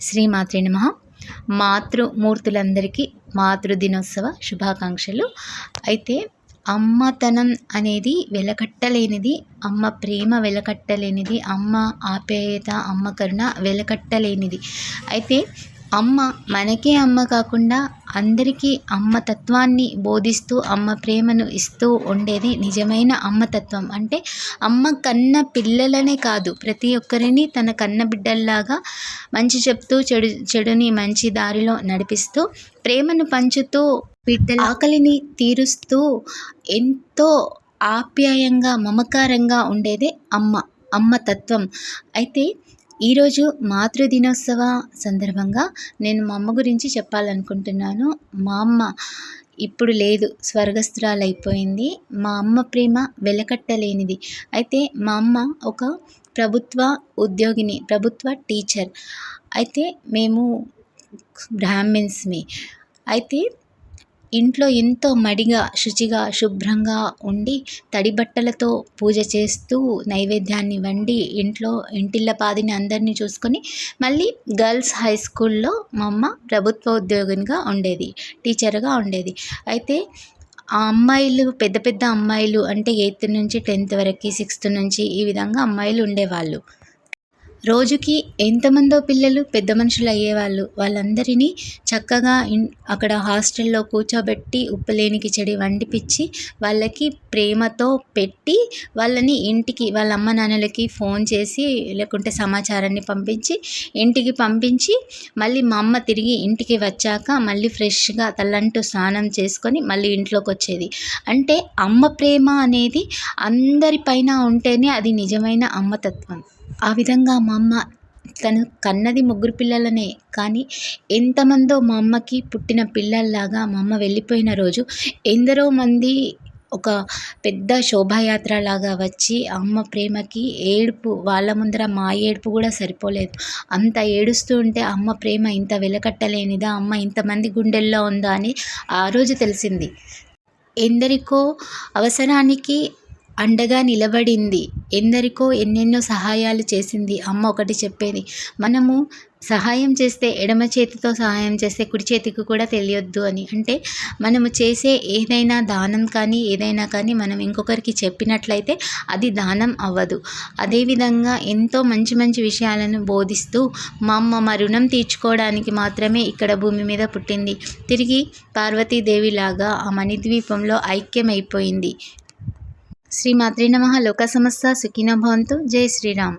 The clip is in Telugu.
శ్రీమాత్రే నమః. మాతృమూర్తులందరికీ మాతృదినోత్సవ శుభాకాంక్షలు. అయితే అమ్మతనం అనేది వెలకట్టలేనిది, అమ్మ ప్రేమ వెలకట్టలేనిది, అమ్మ ఆప్యాయత, అమ్మ కరుణ వెలకట్టలేనిది. అయితే అమ్మ మనకే అమ్మ కాకుండా అందరికీ అమ్మ తత్వాన్ని బోధిస్తూ అమ్మ ప్రేమను ఇస్తూ ఉండేది నిజమైన అమ్మతత్వం. అంటే అమ్మ కన్న పిల్లలనే కాదు, ప్రతి ఒక్కరిని తన కన్న బిడ్డల్లాగా మంచి చెప్తూ చెడుని మంచి దారిలో నడిపిస్తూ ప్రేమను పంచుతూ బిడ్డల ఆకలిని తీరుస్తూ ఎంతో ఆప్యాయంగా మమకారంగా ఉండేదే అమ్మ తత్వం. అయితే ఈరోజు మాతృదినోత్సవ సందర్భంగా నేను మా అమ్మ గురించి చెప్పాలనుకుంటున్నాను. మా అమ్మ ఇప్పుడు లేదు, స్వర్గస్థురాలైపోయింది. మా అమ్మ ప్రేమ వెలకట్టలేనిది. అయితే మా అమ్మ ఒక ప్రభుత్వ ఉద్యోగిని, ప్రభుత్వ టీచర్. అయితే మేము బ్రాహ్మిన్స్మి. అయితే ఇంట్లో ఎంతో మడిగా, శుచిగా, శుభ్రంగా ఉండి తడి బట్టలతో పూజ చేస్తూ నైవేద్యాన్ని వండి ఇంటిల్లపాదిని అందరినీ చూసుకొని మళ్ళీ గర్ల్స్ హై స్కూల్లో మా అమ్మ ప్రభుత్వ ఉద్యోగినిగా ఉండేది, టీచర్గా ఉండేది. అయితే ఆ అమ్మాయిలు పెద్ద పెద్ద అమ్మాయిలు అంటే 8th నుంచి 10th వరకు, 6th నుంచి ఈ విధంగా అమ్మాయిలు ఉండేవాళ్ళు. రోజుకి ఎంతమందో పిల్లలు పెద్ద మనుషులు అయ్యేవాళ్ళు. వాళ్ళందరినీ చక్కగా అక్కడ హాస్టల్లో కూర్చోబెట్టి ఉప్పులేని కిచడి వండిపించి వాళ్ళకి ప్రేమతో పెట్టి వాళ్ళని ఇంటికి వాళ్ళ అమ్మ నాన్నలకి ఫోన్ చేసి లేకుంటే సమాచారాన్ని పంపించి ఇంటికి పంపించి మళ్ళీ మా అమ్మ తిరిగి ఇంటికి వచ్చాక మళ్ళీ ఫ్రెష్గా తలంటూ స్నానం చేసుకొని మళ్ళీ ఇంట్లోకి వచ్చేది. అంటే అమ్మ ప్రేమ అనేది అందరిపైన ఉంటేనే అది నిజమైన అమ్మతత్వం. ఆ విధంగా మా అమ్మ తను కన్నది 3 పిల్లలనే, కానీ ఎంతమందో మా అమ్మకి పుట్టిన పిల్లల్లాగా మా అమ్మ వెళ్ళిపోయిన రోజు ఎందరో మంది ఒక పెద్ద శోభాయాత్ర లాగా వచ్చి అమ్మ ప్రేమకి ఏడుపు, వాళ్ళ ముందర మా ఏడుపు కూడా సరిపోలేదు. అంత ఏడుస్తూ ఉంటే అమ్మ ప్రేమ ఇంత వెలకట్టలేనిదా, అమ్మ ఇంతమంది గుండెల్లో ఉందా అని ఆ రోజు తెలిసింది. ఎందరికో అవసరానికి అండగా నిలబడింది, ఎందరికో ఎన్నెన్నో సహాయాలు చేసింది. అమ్మ ఒకటి చెప్పేది, మనము సహాయం చేస్తే ఎడమ చేతితో సహాయం చేస్తే కుడి చేతికి కూడా తెలియొద్దు అని. అంటే మనము చేసే ఏదైనా దానం కానీ ఏదైనా కానీ మనం ఇంకొకరికి చెప్పినట్లయితే అది దానం అవ్వదు. అదేవిధంగా ఎంతో మంచి మంచి విషయాలను బోధిస్తూ మా అమ్మ మా రుణం తీర్చుకోవడానికి మాత్రమే ఇక్కడ భూమి మీద పుట్టింది. తిరిగి పార్వతీదేవిలాగా ఆ మణిద్వీపంలో ఐక్యమైపోయింది. శ్రీమాత్రే నమః. లోక సమస్త సుఖినో భవంతు. జై శ్రీరామ్.